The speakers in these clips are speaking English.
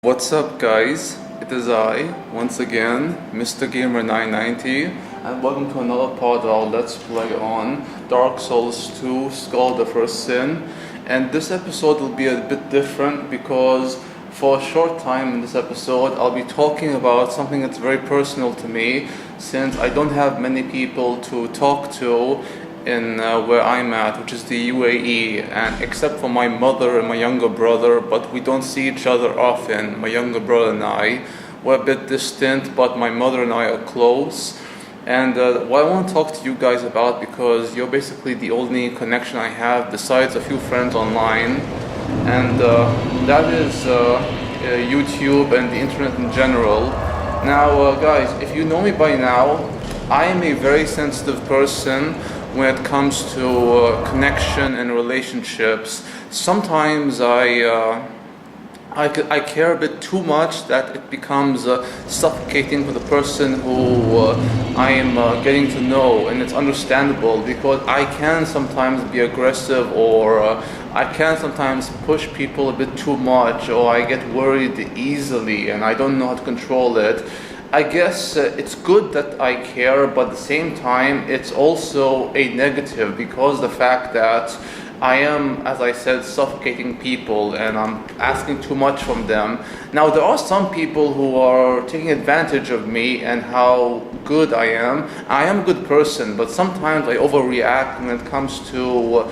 What's up guys, it is I, once again, Mr. Gamer 990, and welcome to another part of our Let's Play on Dark Souls 2, Skull the First Sin. And this episode will be a bit different because for a short time in this episode I'll be talking about something that's very personal to me, since I don't have many people to talk to in where I'm at, which is the UAE, and except for my mother and my younger brother, but we don't see each other often. My younger brother and I, we're a bit distant, but my mother and I are close. And what I want to talk to you guys about, because you're basically the only connection I have besides a few friends online, and that is YouTube and the internet in general. Now guys, if you know me by now, I am a very sensitive person when it comes to connection and relationships. Sometimes I care a bit too much that it becomes suffocating for the person who I am getting to know, and it's understandable because I can sometimes be aggressive, or I can sometimes push people a bit too much, or I get worried easily and I don't know how to control it. I guess it's good that I care, but at the same time it's also a negative, because the fact that I am, as I said, suffocating people and I'm asking too much from them. Now there are some people who are taking advantage of me and how good I am. I am a good person, but sometimes I overreact when it comes to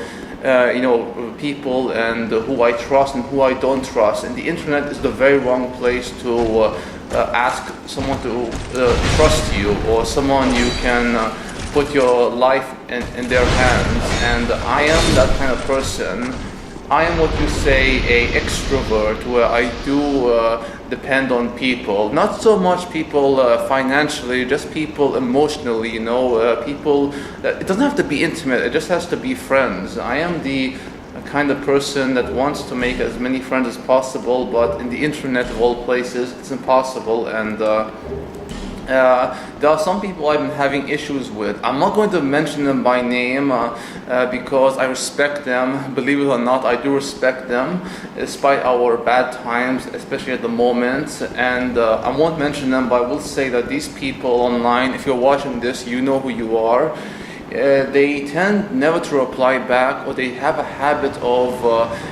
people and who I trust and who I don't trust. And the internet is the very wrong place to ask someone to trust you, or someone you can put your life in their hands. And I am that kind of person. I am what you say a extrovert, where I do depend on people. Not so much people financially, just people emotionally, people. It doesn't have to be intimate, it just has to be friends. I am the kind of person that wants to make as many friends as possible, but in the internet of all places it's impossible. And there are some people I've been having issues with. I'm not going to mention them by name because I respect them. Believe it or not, I do respect them despite our bad times, especially at the moment. And I won't mention them, but I will say that these people online, if you're watching this, you know who you are. They tend never to reply back, or they have a habit of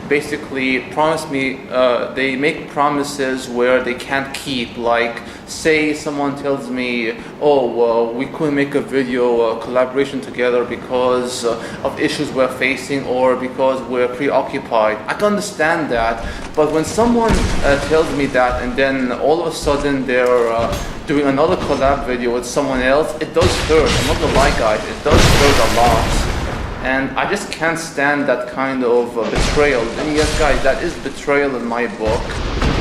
basically they make promises where they can't keep. Like, say someone tells me, we couldn't make a video collaboration together because of issues we're facing, or because we're preoccupied. I can understand that, but when someone tells me that and then all of a sudden they're doing another collab video with someone else, it does hurt. I'm not gonna lie guys, it does hurt a lot. And I just can't stand that kind of betrayal. And yes guys, that is betrayal in my book.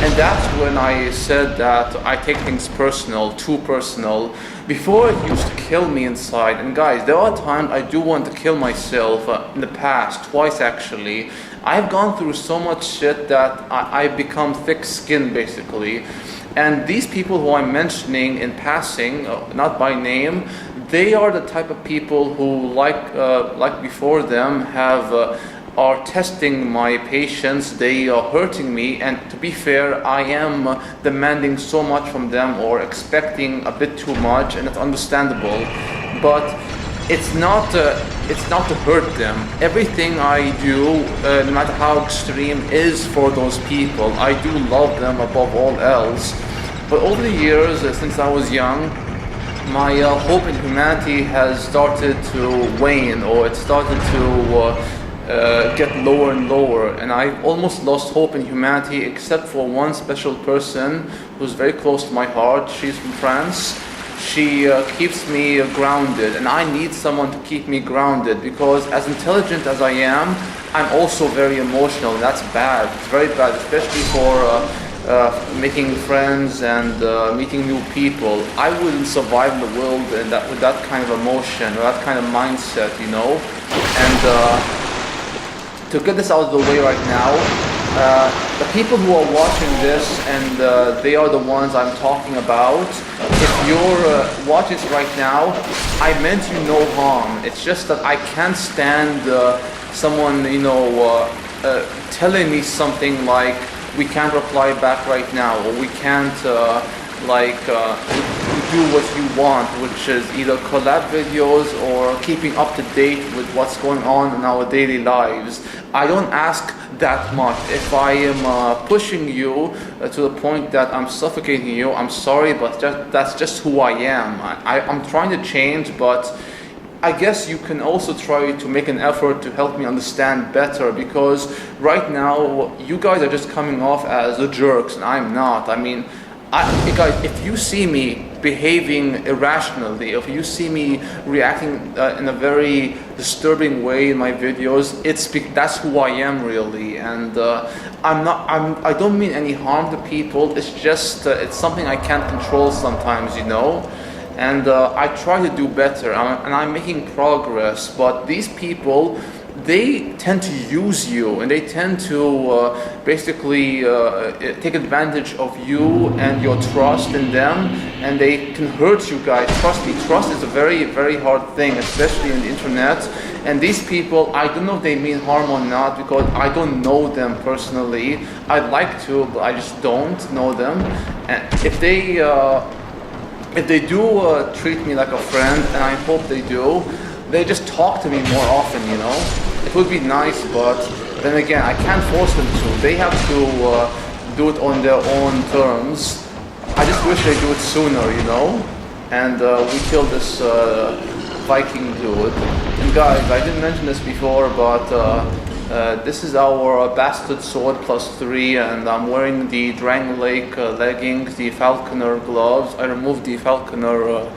And that's when I said that I take things personal, too personal. Before it used to kill me inside. And guys, there are times I do want to kill myself, in the past, twice actually. I've gone through so much shit that I've become thick-skinned basically. And these people who I'm mentioning in passing, not by name, they are the type of people who, like before them, are testing my patience. They are hurting me, and to be fair, I am demanding so much from them, or expecting a bit too much, and it's understandable. But it's not to hurt them. Everything I do, no matter how extreme, is for those people. I do love them above all else. But over the years, since I was young, my hope in humanity has started to wane, or it started to get lower and lower. And I've almost lost hope in humanity, except for one special person who's very close to my heart. She's from France. She keeps me grounded, and I need someone to keep me grounded, because as intelligent as I am, I'm also very emotional, and that's bad. It's very bad, especially for making friends and meeting new people. I wouldn't survive in the world with that kind of emotion, or that kind of mindset, And to get this out of the way right now, the people who are watching this, and they are the ones I'm talking about, if you're watching this right now, I meant you no harm. It's just that I can't stand someone, telling me something like, we can't reply back right now, or we can't do what you want, which is either collab videos or keeping up to date with what's going on in our daily lives. I don't ask that much. If I am pushing you to the point that I'm suffocating you, I'm sorry, but that's just who I am. I'm trying to change, but I guess you can also try to make an effort to help me understand better, because right now you guys are just coming off as the jerks and I'm not. I mean, guys, if you see me behaving irrationally, if you see me reacting in a very disturbing way in my videos, that's who I am really, and I don't mean any harm to people. It's just it's something I can't control sometimes, you know. And I try to do better, and I'm making progress. But these people, they tend to use you, and they tend to basically take advantage of you and your trust in them, and they can hurt you guys. Trust me, trust is a very, very hard thing, especially in the internet. And these people, I don't know if they mean harm or not, because I don't know them personally. I'd like to, but I just don't know them. And if they do treat me like a friend, and I hope they do, they just talk to me more often, you know. It would be nice, but then again, I can't force them to. They have to do it on their own terms. I just wish they do it sooner, you know. And we killed this Viking dude. And guys, I didn't mention this before, but this is our Bastard Sword +3, and I'm wearing the Drang Lake leggings, the Falconer gloves. I removed the Falconer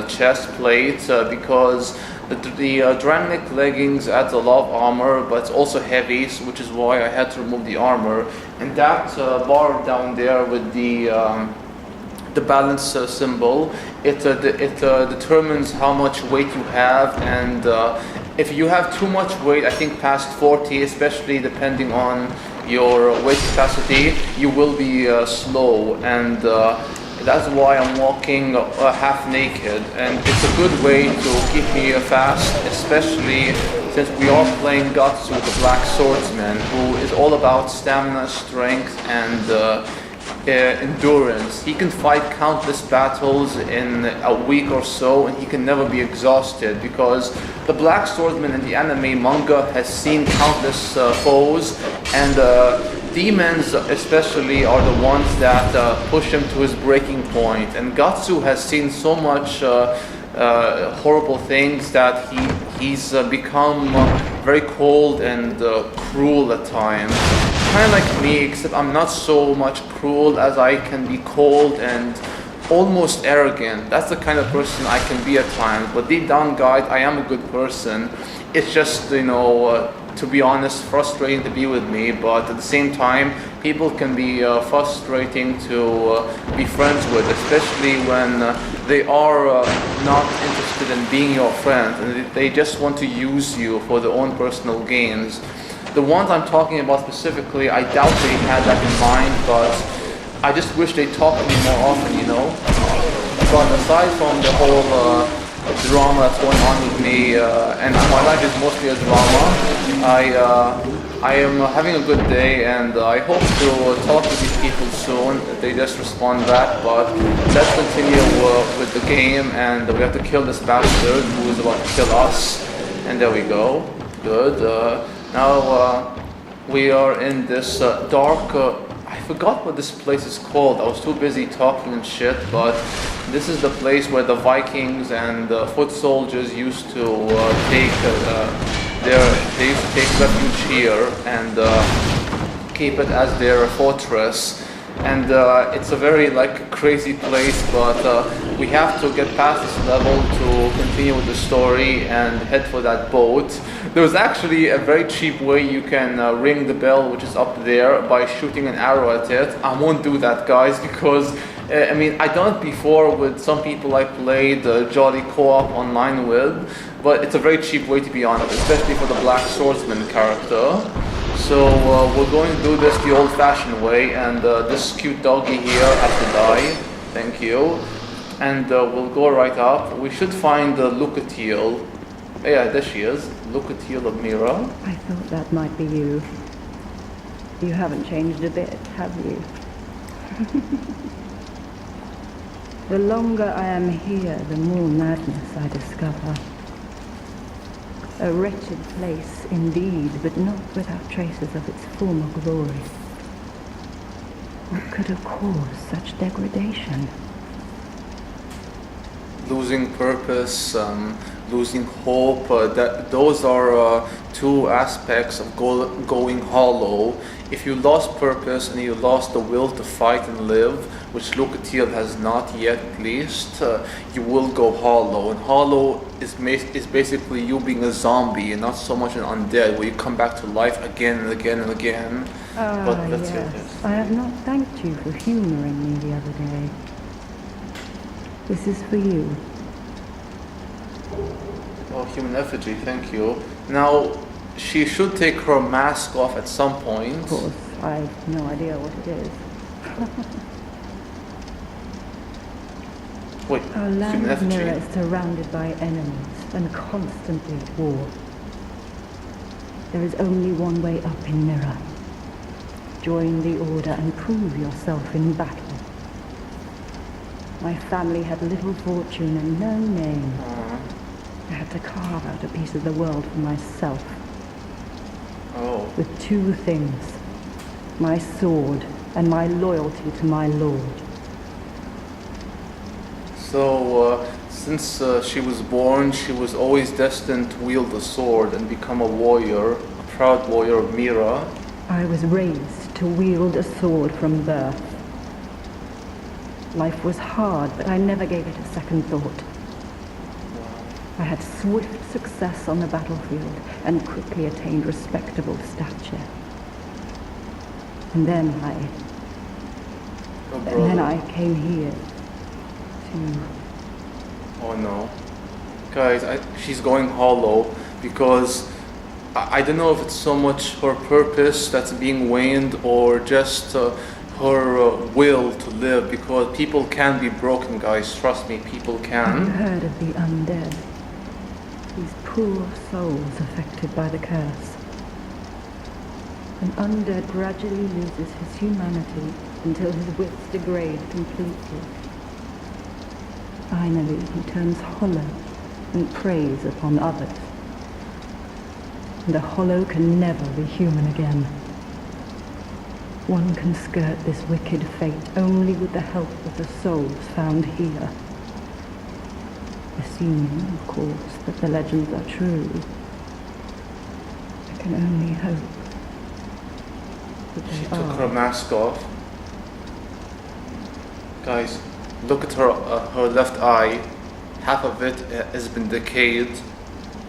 chest plate because the Drang Lake leggings adds a lot of armor, but it's also heavy, which is why I had to remove the armor. And that bar down there with the balance symbol, it determines how much weight you have, and if you have too much weight, I think past 40, especially depending on your weight capacity, you will be slow, and that's why I'm walking half naked, and it's a good way to keep me fast, especially since we are playing Greatsword, the Black Swordsman, who is all about stamina, strength, and endurance. He can fight countless battles in a week or so, and he can never be exhausted, because the Black Swordsman in the anime manga has seen countless foes, and demons especially are the ones that push him to his breaking point. And Gatsu has seen so much horrible things that he's become very cold and cruel at times. Kind of like me, except I'm not so much cruel as I can be cold and almost arrogant. That's the kind of person I can be at times. But deep down, guys, I am a good person. It's just, you know, to be honest, frustrating to be with me. But at the same time, people can be frustrating to be friends with, especially when they are not interested in being your friend, and they just want to use you for their own personal gains. The ones I'm talking about specifically, I doubt they had that in mind, but I just wish they talked to me more often, you know. But aside from the whole drama that's going on with me, and my life is mostly a drama, I am having a good day, and I hope to talk to these people soon. They just respond back, but let's continue with the game, and we have to kill this bastard who is about to kill us. And there we go. Good. Now we are in this dark, I forgot what this place is called. I was too busy talking and shit, but this is the place where the Vikings and foot soldiers used to take refuge here and keep it as their fortress. And it's a very crazy place, but we have to get past this level to continue with the story and head for that boat. There's actually a very cheap way you can ring the bell, which is up there, by shooting an arrow at it. I won't do that, guys, because I mean, I've done it before with some people I played Jolly Co-op online with, but it's a very cheap way, to be honest, especially for the Black Swordsman character. So we're going to do this the old-fashioned way, and this cute doggy here has to die. Thank you. And we'll go right up. We should find Lucatiel. Yeah, there she is. Lucatiel of Mira. I thought that might be you. You haven't changed a bit, have you? The longer I am here, the more madness I discover. A wretched place indeed, but not without traces of its former glory. What could have caused such degradation? Losing purpose, losing hope, those are two aspects of going hollow. If you lost purpose and you lost the will to fight and live, which Lucatiel has not yet at least, you will go hollow. And hollow is basically you being a zombie and not so much an undead, where you come back to life again and again and again. But that's yes. I have not thanked you for humoring me the other day. This is for you. Oh, human effigy, thank you. Now, she should take her mask off at some point. Of course, I have no idea what it is. Wait, Our land human of effigy? Mirror is surrounded by enemies and constantly at war. There is only one way up in Mirror. Join the Order and prove yourself in battle. My family had little fortune and no name. I had to carve out a piece of the world for myself. Oh. With two things. My sword and my loyalty to my lord. So, since she was born, she was always destined to wield a sword and become a warrior, a proud warrior of Mira. I was raised to wield a sword from birth. Life was hard, but I never gave it a second thought. I had swift success on the battlefield and quickly attained respectable stature. And then I came here to... Oh no. Guys, she's going hollow because I don't know if it's so much her purpose that's being waned or just her will to live, because people can be broken, guys. Trust me, people Have you can. heard of the undead? These poor souls affected by the curse. An undead gradually loses his humanity until his wits degrade completely. Finally, he turns hollow and preys upon others. And the hollow can never be human again. One can skirt this wicked fate only with the help of the souls found here. Assuming, of course, that the legends are true, I can only hope that She they took her are. mask off. Guys, look at her left eye. Half of it has been decayed.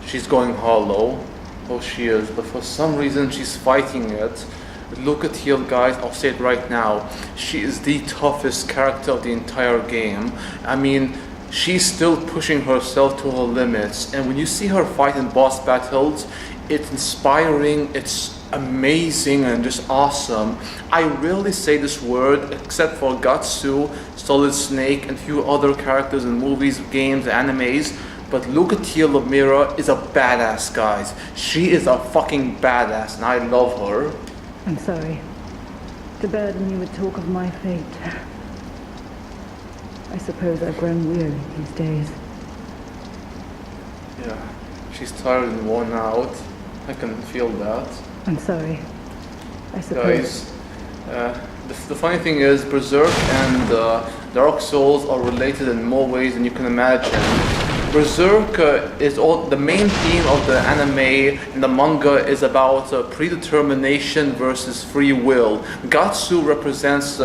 She's going hollow. Oh, she is. But for some reason, she's fighting it. Lucatiel, guys, I'll say it right now. She is the toughest character of the entire game. I mean, she's still pushing herself to her limits. And when you see her fight in boss battles, it's inspiring, it's amazing and just awesome. I rarely say this word except for Gatsu, Solid Snake, and a few other characters in movies, games, animes. But Lucatiel of Mira is a badass, guys. She is a fucking badass, and I love her. I'm sorry to burden you with talk of my fate. I suppose I've grown weary these days. Yeah, she's tired and worn out. I can feel that. I'm sorry. I suppose... Guys, the funny thing is, Berserk and Dark Souls are related in more ways than you can imagine. Berserk is the main theme of the anime and the manga is about predetermination versus free will. Gatsu represents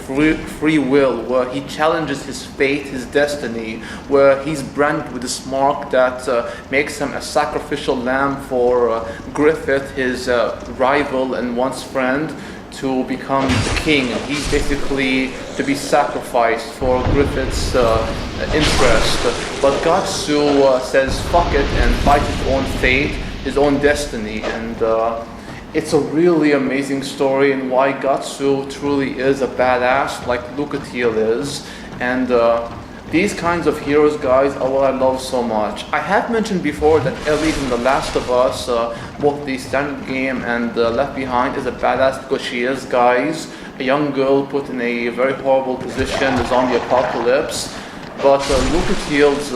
free will, where he challenges his fate, his destiny, where he's branded with this mark that makes him a sacrificial lamb for Griffith, his rival and once friend, to become the king. He's basically to be sacrificed for Griffith's interest. But Gatsu says fuck it and fights his own fate, his own destiny. And it's a really amazing story and why Gatsu truly is a badass like Lucatiel is. And These kinds of heroes, guys, are what I love so much. I have mentioned before that Ellie from The Last of Us, both the standard game and Left Behind, is a badass because she is, guys, a young girl put in a very horrible position, the zombie apocalypse. But Lucatiel is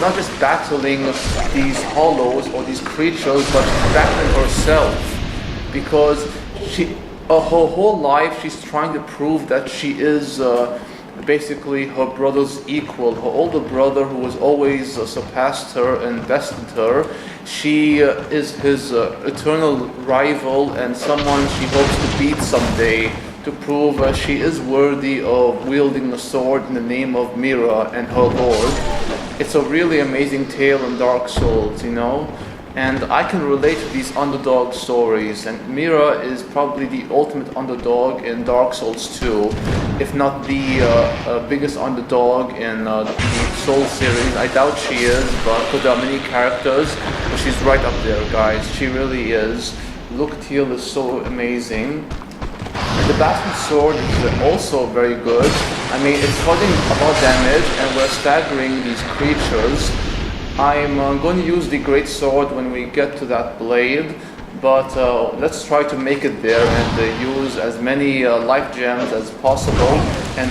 not just battling these hollows or these creatures, but she's battling herself, because her whole life she's trying to prove that she is basically her brother's equal, her older brother who has always surpassed her and bested her. She is his eternal rival and someone she hopes to beat someday, to prove she is worthy of wielding the sword in the name of Mira and her lord. It's a really amazing tale in Dark Souls, you know? And I can relate to these underdog stories, and Mira is probably the ultimate underdog in Dark Souls 2, if not the biggest underdog in the Souls series. I doubt she is, but because there are many characters, but she's right up there, guys. She really is. Lucatiel is so amazing. And the Bastard Sword is also very good. I mean, it's causing about damage, and we're staggering these creatures. I'm going to use the Greatsword when we get to that blade, but let's try to make it there and use as many life gems as possible. And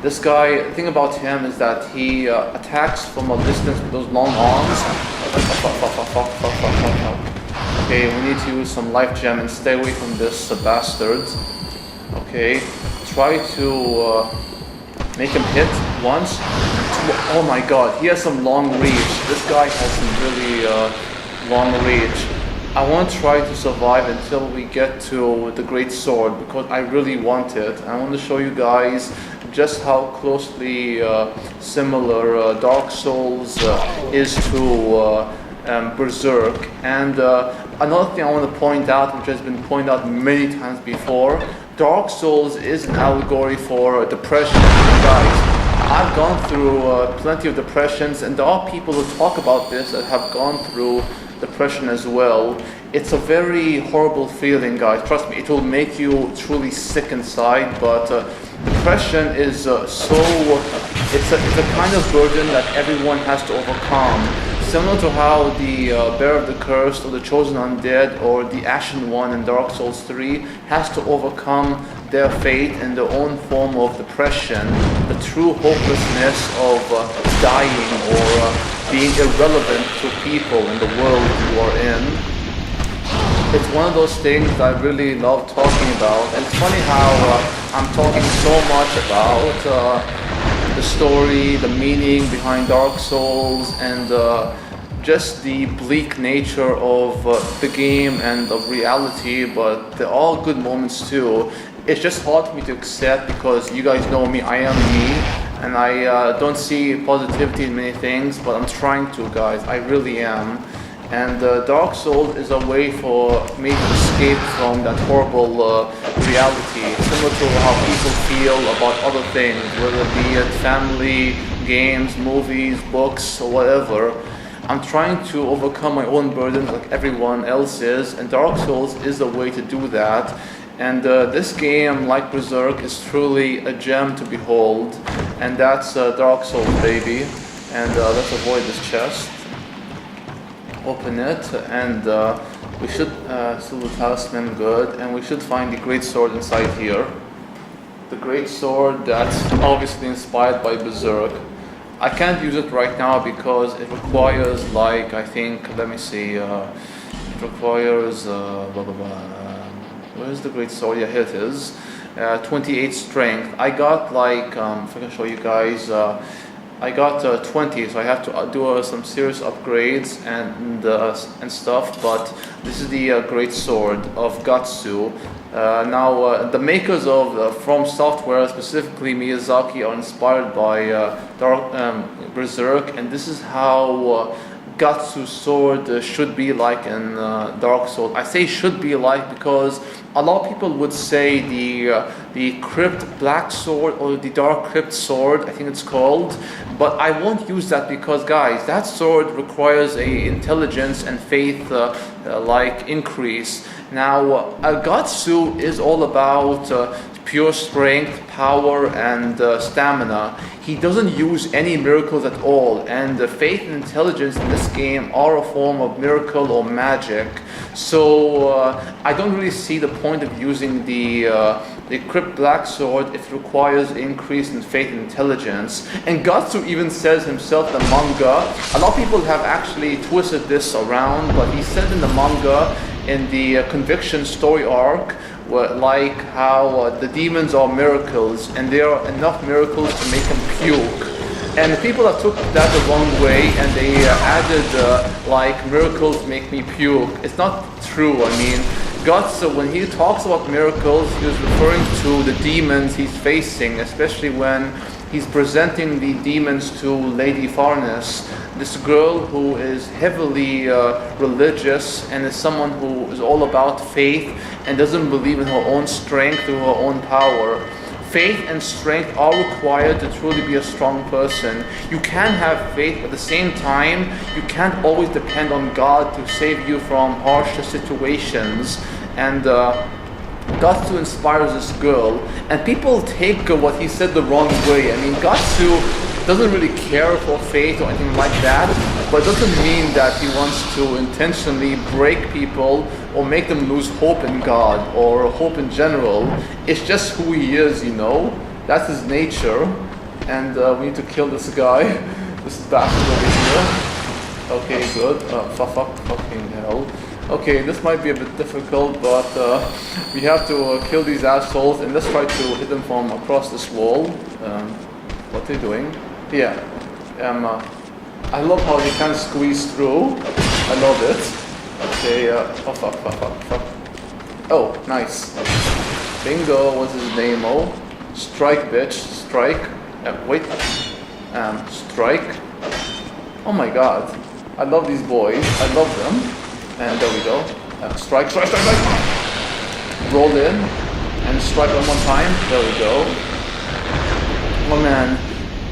this guy, the thing about him is that he attacks from a distance with those long arms. Okay, we need to use some life gem and stay away from this bastard. Okay, try to make him hit once. Oh my god, he has some long reach. This guy has some really long reach. I want to try to survive until we get to the Greatsword because I really want it. I want to show you guys just how closely similar Dark Souls is to Berserk. And another thing I want to point out, which has been pointed out many times before, Dark Souls is an allegory for depression. Guys, I've gone through plenty of depressions, and there are people who talk about this that have gone through depression as well. It's a very horrible feeling, guys. Trust me, it will make you truly sick inside, but depression is it's a kind of burden that everyone has to overcome. Similar to how the Bear of the Cursed or the Chosen Undead or the Ashen One in Dark Souls 3 has to overcome their fate in their own form of depression, the true hopelessness of dying or being irrelevant to people in the world you are in. It's one of those things that I really love talking about, and it's funny how I'm talking so much about the story, the meaning behind Dark Souls, and just the bleak nature of the game and of reality, but they're all good moments too. It's just hard for me to accept because you guys know me, I am me, and I don't see positivity in many things, but I'm trying to, guys, I really am. And Dark Souls is a way for me to escape from that horrible reality, similar to how people feel about other things, whether it be family, games, movies, books, or whatever. I'm trying to overcome my own burdens like everyone else is, and Dark Souls is a way to do that. And this game, like Berserk, is truly a gem to behold, and that's Dark Souls, baby. And let's avoid this chest. Open it, and we should steal the talisman, good, and we should find the Greatsword inside here. The Greatsword that's obviously inspired by Berserk. I can't use it right now because it requires, like, I think, let me see, it requires, blah blah blah. Where's the Greatsword? Yeah, here it is. 28 strength. I got, like, if I can show you guys, I got 20, so I have to do some serious upgrades and stuff, but this is the Greatsword of Gatsu. Now, the makers of From Software, specifically Miyazaki, are inspired by Berserk, and this is how Gatsu's sword should be like in Dark Souls. I say should be like because a lot of people would say the Crypt Black Sword or the Dark Crypt Sword, I think it's called, but I won't use that because, guys, that sword requires a intelligence and faith like increase. Now, Gatsu is all about pure strength, power, and stamina. He doesn't use any miracles at all, and faith and intelligence in this game are a form of miracle or magic. So I don't really see the point of using the equipped black sword if it requires increase in faith and intelligence. And Gatsu even says himself in the manga, a lot of people have actually twisted this around, but he said in the manga, in the Conviction story arc, like how the demons are miracles, and there are enough miracles to make them puke. And the people that took that the wrong way, and they added like miracles make me puke. It's not true. I mean, Guts, when he talks about miracles, he was referring to the demons he's facing, especially when he's presenting the demons to Lady Farnes, this girl who is heavily religious and is someone who is all about faith and doesn't believe in her own strength or her own power. Faith and strength are required to truly be a strong person. You can have faith, but at the same time, you can't always depend on God to save you from harsh situations. And Gatsu inspires this girl, and people take what he said the wrong way. I mean, Gatsu doesn't really care for faith or anything like that, but it doesn't mean that he wants to intentionally break people or make them lose hope in God or hope in general. It's just who he is, you know. That's his nature, and we need to kill this guy, this bastard over here. Okay, good. Fucking hell. Okay, this might be a bit difficult, but we have to kill these assholes, and let's try to hit them from across this wall. What are they doing? Yeah. I love how they can squeeze through. I love it. Okay, fuck. Oh, nice. Bingo, what's his name? Oh, strike, bitch. Strike. Wait. Strike. Oh my god. I love these boys. I love them. And there we go. Strike. Roll in. And strike one more time. There we go. Oh man.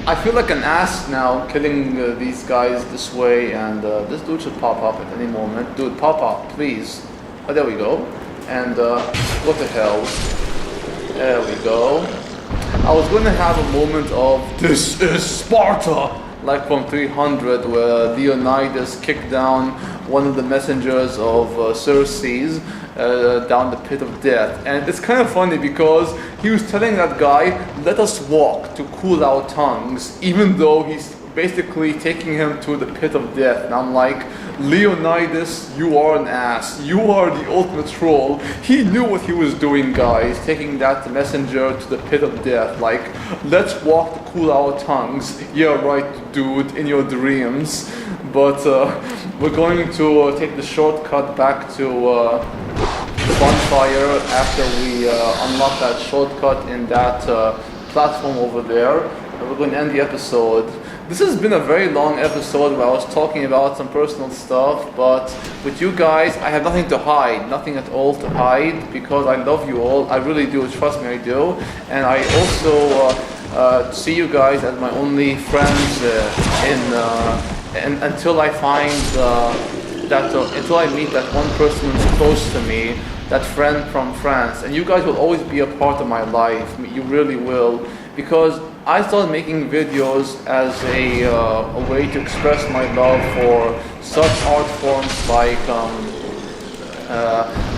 I feel like an ass now killing these guys this way. And this dude should pop up at any moment. Dude, pop up, please. Oh, there we go. And what the hell? There we go. I was going to have a moment of "This is Sparta!" like from 300, where Leonidas kicked down one of the messengers of Circe's down the pit of death. And it's kind of funny because he was telling that guy, let us walk to cool our tongues, even though he's basically taking him to the pit of death. And I'm like, Leonidas, you are an ass. You are the ultimate troll. He knew what he was doing, guys, taking that messenger to the pit of death. Like, let's walk to cool our tongues. Yeah, right, dude, in your dreams. But we're going to take the shortcut back to the bonfire after we unlock that shortcut in that platform over there. And we're going to end the episode. This has been a very long episode where I was talking about some personal stuff, but with you guys, I have nothing to hide, nothing at all to hide, because I love you all. I really do, trust me, I do. And I also see you guys as my only friends until I find until I meet that one person who's close to me, that friend from France. And you guys will always be a part of my life. You really will, because I started making videos as a way to express my love for such art forms like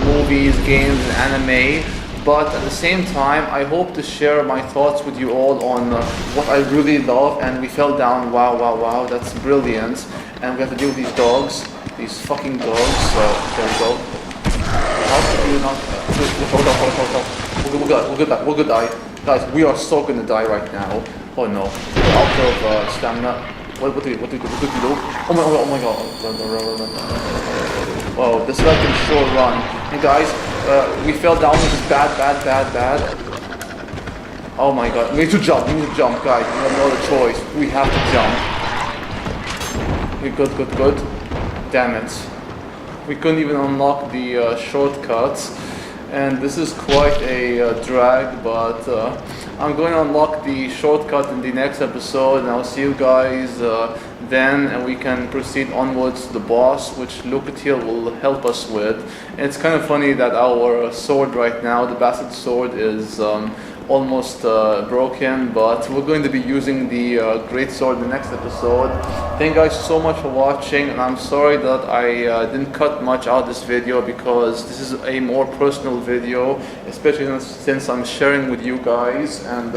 movies, games, and anime. But at the same time, I hope to share my thoughts with you all on what I really love. And we fell down, wow, that's brilliant. And we have to deal with these dogs, these fucking dogs. There we go. How could you not? We're gonna die. Guys, we are so gonna die right now. Oh no. We're out of stamina. What do we do? Oh my god. Run. Whoa, this guy can sure run. And guys, we fell down. This is bad. Oh my god. We need to jump, guys. We have no other choice. We have to jump. Okay, good. Damn it. We couldn't even unlock the shortcuts. and this is quite a drag, but I'm going to unlock the shortcut in the next episode, and I'll see you guys then, and we can proceed onwards to the boss, which Lucatiel will help us with. And it's kind of funny that our sword right now, the bastard sword, is almost broken, but we're going to be using the Greatsword in the next episode. Thank you guys so much for watching, and I'm sorry that I didn't cut much out of this video, because this is a more personal video, especially since I'm sharing with you guys, and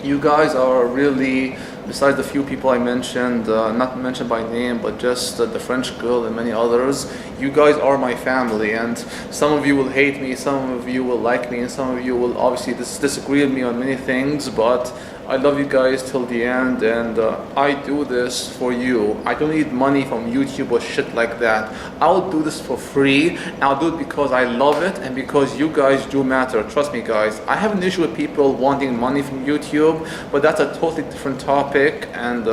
you guys are really, besides the few people I mentioned, not mentioned by name, but just the French girl and many others, you guys are my family, and some of you will hate me, some of you will like me, and some of you will obviously disagree with me on many things, but I love you guys till the end, and I do this for you. I don't need money from YouTube or shit like that. I'll do this for free, and I'll do it because I love it, and because you guys do matter. Trust me guys, I have an issue with people wanting money from YouTube, but that's a totally different topic. And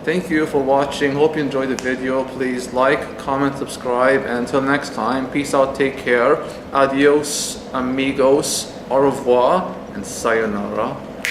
thank you for watching. Hope you enjoyed the video. Please like, comment, subscribe, and until next time, peace out, take care, adios amigos, au revoir, and sayonara.